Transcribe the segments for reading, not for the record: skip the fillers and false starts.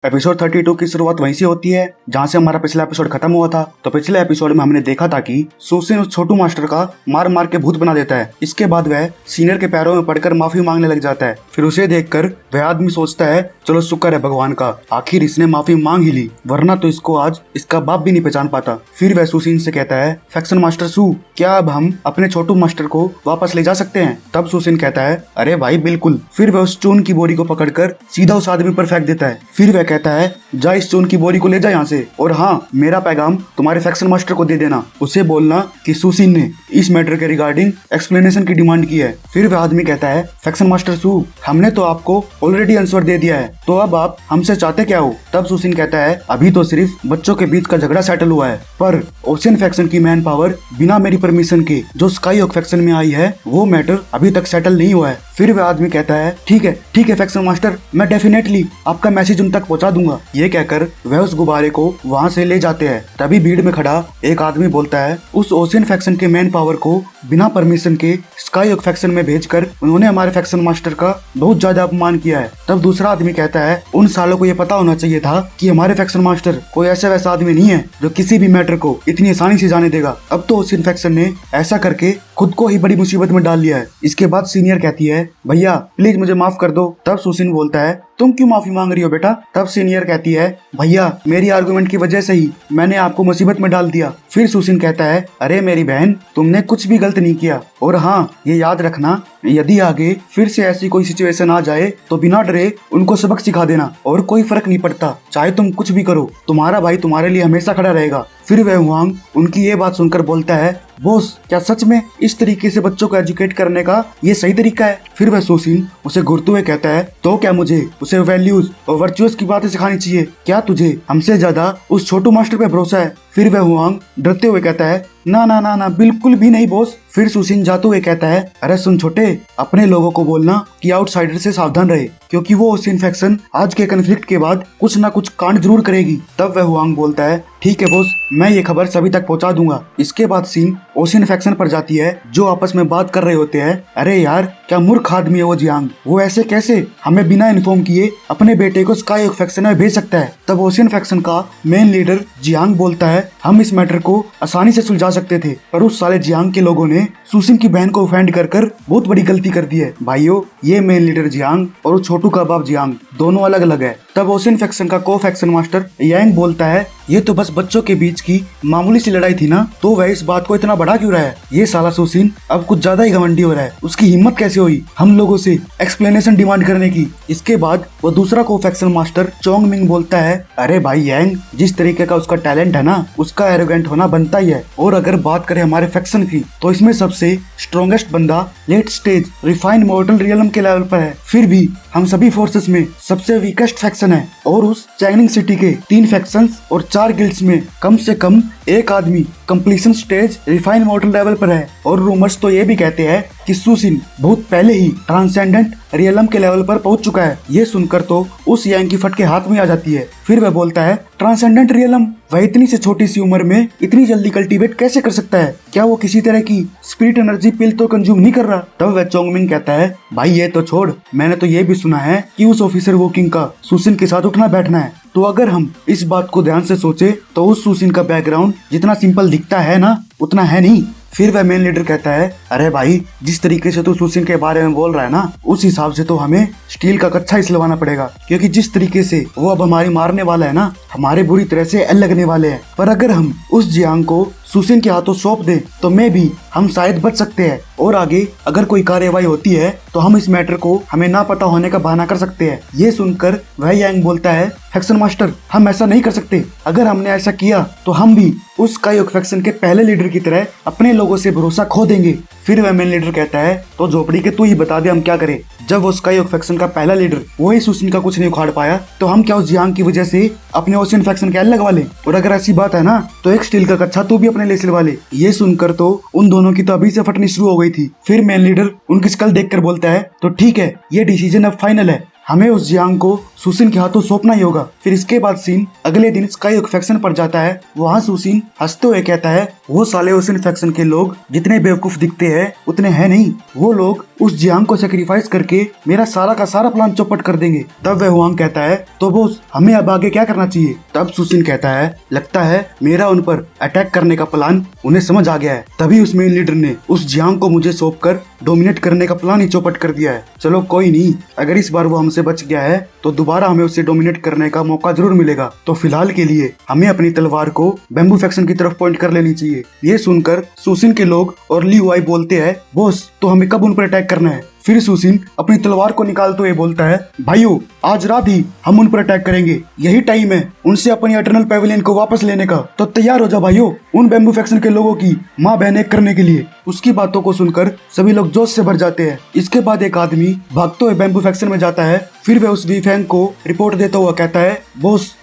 Episode 32 की शुरुआत वहीं से होती है जहां से हमारा पिछला एपिसोड खत्म हुआ था। तो पिछले एपिसोड में हमने देखा था कि सुसिन उस छोटू मास्टर का मार मार के भूत बना देता है। इसके बाद वह सीनियर के पैरों में पड़कर माफी मांगने लग जाता है। फिर उसे देखकर वह आदमी सोचता है चलो शुक्र है भगवान का, आखिर इसने माफी मांग ही ली, वरना तो इसको आज इसका बाप भी नहीं पहचान पाता। फिर वह सुसिन से कहता है फैक्शन मास्टर सू, क्या अब हम अपने छोटू मास्टर को वापस ले जा सकते हैं? तब सुसिन कहता है अरे भाई बिल्कुल। फिर वह उस चून की बोरी को पकड़कर सीधा उस आदमी पर फेंक देता है। फिर वह कहता है जा इस चून की बोरी को ले जा यहाँ से, और हाँ मेरा पैगाम तुम्हारे फैक्शन मास्टर को दे देना, उसे बोलना कि सुसिन ने इस मैटर के रिगार्डिंग एक्सप्लेनेशन की डिमांड की है। फिर वह आदमी कहता है फैक्शन मास्टर सू, हमने तो आपको ऑलरेडी आंसर दे दिया है, तो अब आप हमसे चाहते क्या हो? तब सुसिन कहता है अभी तो सिर्फ बच्चों के बीच का झगड़ा सेटल हुआ है, पर ओशियन फैक्शन की मैन पावर बिना मेरी परमिशन के जो स्काई ओक फैक्शन में आई है वो मैटर अभी तक सेटल नहीं हुआ है। फिर वह आदमी कहता है ठीक है फैक्शन मास्टर, मैं डेफिनेटली आपका मैसेज उन तक पहुंचा दूंगा। ये कहकर वह उस गुब्बारे को वहां से ले जाते हैं। तभी भीड़ में खड़ा एक आदमी बोलता है उस ओशियन फैक्शन के मैन पावर को बिना परमिशन के स्काई ओक फैक्शन में भेजकर उन्होंने हमारे फैक्शन मास्टर का बहुत ज्यादा अपमान किया है। तब दूसरा आदमी कहता है उन सालों को ये पता होना चाहिए था कि हमारे फैक्शन मास्टर कोई ऐसा वैसा आदमी नहीं है जो किसी भी मैटर को इतनी आसानी से जाने देगा। अब तो ओशियन फैक्शन ने ऐसा करके खुद को ही बड़ी मुसीबत में डाल लिया है। इसके बाद सीनियर कहती है भैया प्लीज मुझे माफ कर दो। तब सुसिन बोलता है तुम क्यों माफी मांग रही हो बेटा? तब सीनियर कहती है भैया मेरी आर्गुमेंट की वजह से ही मैंने आपको मुसीबत में डाल दिया। फिर सुसिन कहता है अरे मेरी बहन तुमने कुछ भी गलत नहीं किया, और हाँ ये याद रखना यदि आगे फिर से ऐसी कोई सिचुएशन आ जाए तो बिना डरे उनको सबक सिखा देना, और कोई फर्क नहीं पड़ता चाहे तुम कुछ भी करो, तुम्हारा भाई तुम्हारे लिए हमेशा खड़ा रहेगा। फिर वह हुआंग उनकी ये बात सुनकर बोलता है बॉस क्या सच में इस तरीके से बच्चों को एजुकेट करने का ये सही तरीका है? फिर वह सुसिन उसे घूरते हुए कहता है तो क्या मुझे उसे वैल्यूज और वर्चुअस की बातें सिखानी चाहिए? क्या तुझे हमसे ज्यादा उस छोटू मास्टर पे भरोसा है? फिर वह हुआंग डरते हुए कहता है ना ना ना ना बिल्कुल भी नहीं बॉस। फिर सुसिन जाते हुए कहता है अरे सुन छोटे, अपने लोगों को बोलना कि आउटसाइडर से सावधान रहे, क्योंकि वो ओशियन फैक्शन आज के कन्फ्लिक्ट के बाद कुछ ना कुछ कांड जरूर करेगी। तब वह हुआंग बोलता है ठीक है बॉस, मैं ये खबर सभी तक पहुंचा दूंगा। इसके बाद सीन ओशियन फैक्शन पर जाती है जो आपस में बात कर रहे होते हैं। अरे यार क्या मूर्ख आदमी है वो जियांग, वो ऐसे कैसे हमें बिना इन्फॉर्म किए अपने बेटे को स्काई ओक फैक्शन में भेज सकता है? तब ओशियन फैक्शन का मेन लीडर जियांग बोलता है हम इस मैटर को आसानी से सुलझा सकते थे, पर उस साले जियांग के लोगों ने सुसिन की बहन को ऑफेंड कर बहुत बड़ी गलती कर दी है। भाइयों ये मेन लीडर जियांग और उस छोटू का बाप जियांग दोनों अलग अलग है। तब ओशियन फैक्शन का को फैक्शन मास्टर यांग बोलता है ये तो बस बच्चों के बीच की मामूली सी लड़ाई थी ना, तो वह इस बात को इतना बड़ा क्यों रहा है? ये साला सुसिन अब कुछ ज्यादा ही घमंडी हो रहा है, उसकी हिम्मत कैसे हुई हम लोगों से एक्सप्लेनेशन डिमांड करने की? इसके बाद वो दूसरा को फैक्शन मास्टर चोंग मिंग बोलता है अरे भाई यांग जिस तरीके का उसका टैलेंट है ना, उसका एरोगेंट होना बनता ही है, और अगर बात करें हमारे फैक्शन की तो इसमें सबसे स्ट्रॉन्गेस्ट बंदा late stage refined mortal realm के लेवल पर है, फिर भी हम सभी फोर्सेस में सबसे वीकेस्ट फैक्शन है, और उस चाइनिंग सिटी के 3 फैक्शंस और 4 गिल्ड्स में कम से कम एक आदमी कंप्लीशन स्टेज रिफाइंड मॉर्टल लेवल पर है। और रूमर्स तो ये भी कहते हैं कि सुसिन बहुत पहले ही ट्रांसेंडेंट रियलम के लेवल पर पहुंच चुका है। ये सुनकर तो उस यांग की फटके हाथ में आ जाती है। फिर वह बोलता है ट्रांसेंडेंट रियलम, वह इतनी से छोटी सी उम्र में इतनी जल्दी कल्टीवेट कैसे कर सकता है? क्या वो किसी तरह की स्पिरिट एनर्जी पिल तो कंज्यूम नहीं कर रहा? तब वह चोंगमिंग कहता है भाई ये तो छोड़, मैंने तो ये भी सुना है कि उस ऑफिसर वोकिंग का सुसिन के साथ उठना बैठना है, तो अगर हम इस बात को ध्यान से सोचे तो उस सुसिन का बैकग्राउंड जितना सिंपल दिखता है ना उतना है नहीं। फिर वह मेन लीडर कहता है अरे भाई जिस तरीके से तू सुसिन के बारे में बोल रहा है ना, उस हिसाब से तो हमें स्टील का कच्चा ही सिलवाना पड़ेगा, क्योंकि जिस तरीके से वो अब हमारी मारने वाला है ना, हमारे बुरी तरह से एल लगने वाले हैं। पर अगर हम उस जियांग को सुसिन के हाथों सौंप दें तो मैं भी हम शायद बच सकते हैं, और आगे अगर कोई कार्यवाही होती है तो हम इस मैटर को हमें ना पता होने का बहाना कर सकते हैं। ये सुनकर वह यांग बोलता है फैक्शन मास्टर हम ऐसा नहीं कर सकते, अगर हमने ऐसा किया तो हम भी उस स्काई ओक फैक्शन के पहले लीडर की तरह अपने लोगों से भरोसा खो देंगे। फिर वह मेन लीडर कहता है तो झोपड़ी के तू ही बता दे हम क्या करें? जब वो स्काई ओक फैक्शन का पहला लीडर वही सुसिन का कुछ नहीं उखाड़ पाया, तो हम क्या उस जियांग की वजह से अपने ओशियन फैक्शन के एल लगवा ले? और अगर ऐसी बात है ना तो एक स्टील का कच्चा तू भी अपने लिए सिलवा ले। ये सुनकर तो उन दोनों की तो अभी से फटनी शुरू हो गई थी। फिर मेन लीडर उनकी स्कल देखकर बोलता है तो ठीक है ये डिसीजन अब फाइनल है, हमें उस जियांग को सुसिन के हाथों सौंपना ही होगा। फिर इसके बाद सीन अगले दिन स्काई फैक्शन पर जाता है। वहाँ सुसिन हंसते हुए कहता है वो साले उस फैक्शन के लोग जितने बेवकूफ दिखते हैं उतने हैं नहीं। वो लोग उस जियांग को सेक्रीफाइस करके मेरा सारा का सारा प्लान चौपट कर देंगे। तब वह हुआंग कहता है तो बॉस हमें अब आगे क्या करना चाहिए। तब सुसिन कहता है लगता है मेरा उन पर अटैक करने का प्लान उन्हें समझ आ गया है। तभी उस मेन लीडर ने उस जियांग को मुझे सौंप कर डोमिनेट करने का प्लान ही चौपट कर दिया है। चलो कोई नहीं, अगर इस बार वो हमसे बच गया है तो दोबारा हमें उसे डोमिनेट करने का मौका जरूर मिलेगा। तो फिलहाल के लिए हमें अपनी तलवार को बैम्बू फैक्शन की तरफ पॉइंट कर लेनी चाहिए। ये सुनकर सुसिन के लोग और ली हुआई बोलते हैं बॉस तो हमें कब उन पर अटैक करना है। फिर सुसिन अपनी तलवार को निकालते हुए बोलता है भाइयों आज रात ही हम उन पर अटैक करेंगे, यही टाइम है उनसे अपनी एटर्नल पैविलियन को वापस लेने का। तो तैयार हो जाओ भाइयों उन बैम्बू फैक्शन के लोगों की माँ बहन एक करने के लिए। उसकी बातों को सुनकर सभी लोग जोश से भर जाते हैं। इसके बाद एक आदमी भागते हुए बैम्बू फैक्शन में जाता है। फिर वह उस वीफैंग को रिपोर्ट देता हुआ कहता है बॉस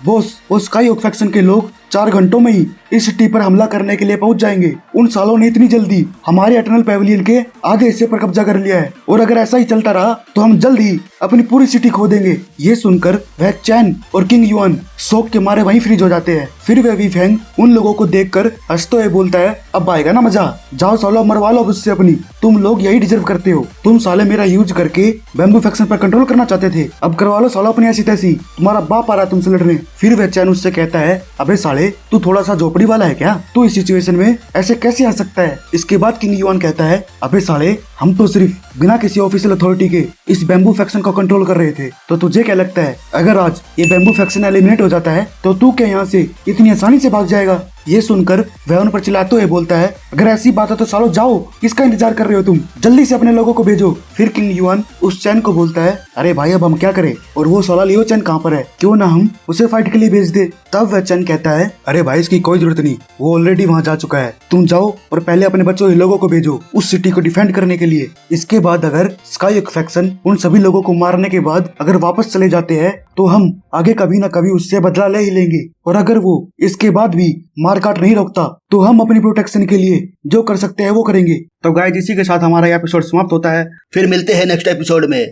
वो स्काई ओक फैक्शन के लोग 4 घंटों में ही इस सिटी पर हमला करने के लिए पहुंच जाएंगे। उन सालों ने इतनी जल्दी हमारे एटर्नल पैविलियन के आधे हिस्से पर कब्जा कर लिया है और अगर ऐसा ही चलता रहा तो हम जल्द ही अपनी पूरी सिटी खो देंगे। ये सुनकर वह चैन और किंग युआन शौक के मारे वहीं फ्रीज हो जाते हैं। फिर वह वीफैंग उन लोगों को देखकर हंसते हुए बोलता है अब आएगा ना मजा, जाओ सालो मरवा लो उससे अपनी, तुम लोग यही डिजर्व करते हो। तुम साले मेरा यूज करके बैम्बू फैक्शन पर कंट्रोल करना चाहते थे, अब करवा लो सालो अपनी ऐसी तैसी, तुम्हारा बाप आ रहा है तुमसे लड़ने। फिर वह चैन उससे कहता है अबे साले तू थोड़ा सा झोपड़ी वाला है क्या, तू इस सिचुएशन में ऐसे कैसे आ सकता है। इसके बाद किंग युआन कहता है अबे साले हम तो सिर्फ बिना किसी ऑफिशियल अथॉरिटी के इस बैम्बू फैक्शन को कंट्रोल कर रहे थे, तो तुझे क्या लगता है अगर आज ये बैम्बू फैक्शन एलिमिनेट हो जाता है तो तू क्या यहाँ से इतनी आसानी से भाग जाएगा। ये सुनकर वह उन पर चिल्लाते हुए बोलता है अगर ऐसी बात है तो सालो जाओ, किसका इंतजार कर रहे हो तुम, जल्दी से अपने लोगों को भेजो। फिर किंग युआन उस चैन को बोलता है अरे भाई अब हम क्या करें, और वो साला लियो चैन कहाँ पर है, क्यों ना हम उसे फाइट के लिए भेज दे। तब वह चैन कहता है अरे भाई इसकी कोई जरूरत नहीं, वो ऑलरेडी वहाँ जा चुका है, तुम जाओ और पहले अपने बच्चों लोगों को भेजो उस सिटी को डिफेंड करने के लिए। इसके बाद अगर स्काई फैक्शन उन सभी लोगों को मारने के बाद अगर वापस चले जाते हैं तो हम आगे कभी न कभी उससे बदला ले ही लेंगे, और अगर वो इसके बाद भी मारकाट नहीं रोकता तो हम अपनी प्रोटेक्शन के लिए जो कर सकते हैं वो करेंगे। तो गाइस इसी के साथ हमारा एपिसोड समाप्त होता है। फिर मिलते हैं नेक्स्ट एपिसोड में।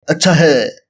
अच्छा है।